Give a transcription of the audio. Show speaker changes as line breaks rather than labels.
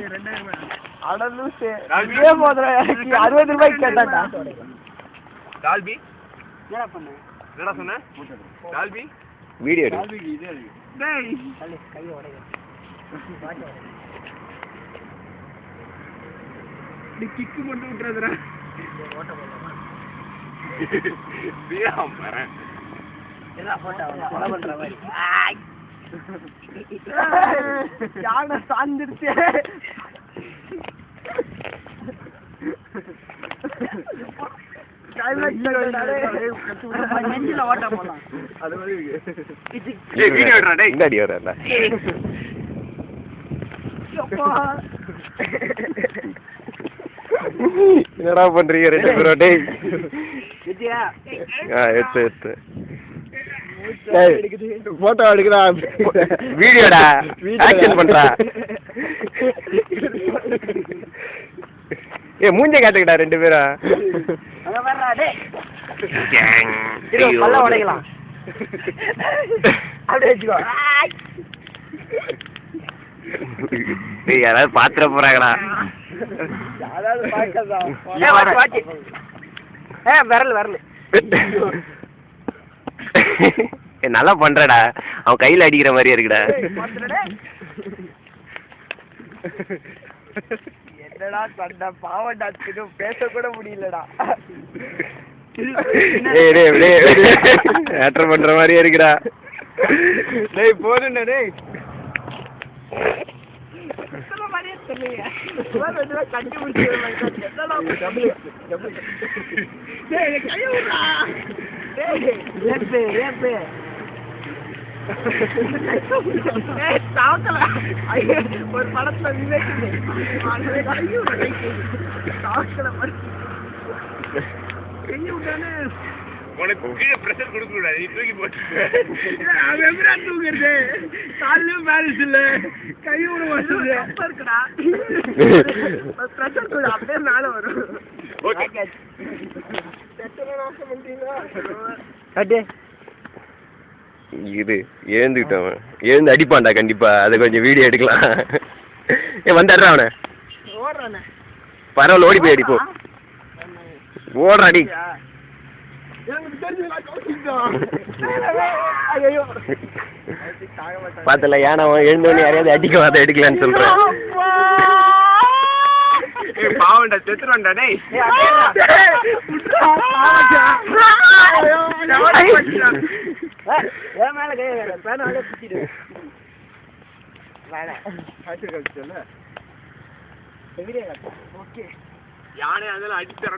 அட லூசு இதே போதுடா எனக்கு 60 ரூபாய்க்கு கேட்டாடா
டால்பி
என்னடா பண்ணு
என்னடா சொன்ன டால்பி
வீடியோ எடு
டால்பிக்கு இதே இருக்கு
டேய் கை உடைங்க
நீ கிக்கு மட்டும் விட்டுறதுடா
ஓட்ட போலாமா
வீரம் வரேன்
என்ன போட்டா கொலை பண்ற மாதிரி யானை சாந்திருச்சு நெஞ்சில ஓட்ட போலாம்
அது மாதிரி இருக்கு ஏய் வீடியோ எடுறா டேய்
இந்த அடி வரல என்னடா பண்றீங்க ரெண்டு பேரும் டேய்
விஜயா
எடுத்து போட்டோ எடுக்கிறா வீடியோடா ஆக்ஷன் பண்றா ஏ மூஞ்ச காட்டுக்கடா ரெண்டு பேரும்
அங்க வர்றா டேய் இரு பல்ல உடைக்கலாம் அப்படியே வெச்சுக்கோ
டேய் யாராவது பாத்துற போறாங்கடா
யாராவது பாக்கதா வாட்டி விரல்
நல்லா பண்றடா அவன் கையில அடிக்கிற மாதிரியே இருக்குடா
என்னடா சண்டை பாவண்டா பேச கூட முடியலடா
ஏற்றம் பண்ற மாதிரியே இருக்குடா
டேய் போடுடா டேய்
ஒரு படத்துல
உனக்கு கீழே பிரஷர் கொடுக்க கூடாது நீ தூக்கி போட்டு
தூக்குறது காலையும் பேலன்ஸ் இல்ல கையோட இருக்குடா பிரஷர் கூட அப்படியே மேல வரும்
இது எழுந்துக்கிட்டவன் எழுந்து அடிப்பான்டா கண்டிப்பா அதை கொஞ்சம் வீடியோ எடுக்கலாம் வந்தாடுறா அவனை
ஓடுறானே
பரவாயில்ல ஓடி போய் அடிப்போம் ஓடுறா அடி பாத்தல ஏன்னா எழுந்தவனே யாரையாவது அடிக்க அதை எடுக்கலான்னு சொல்றேன்
பாவண்டா செத்துறோம்டா டேய்
மேல கை பேனாலே குத்திடு
யானை அதெல்லாம் அடிச்சு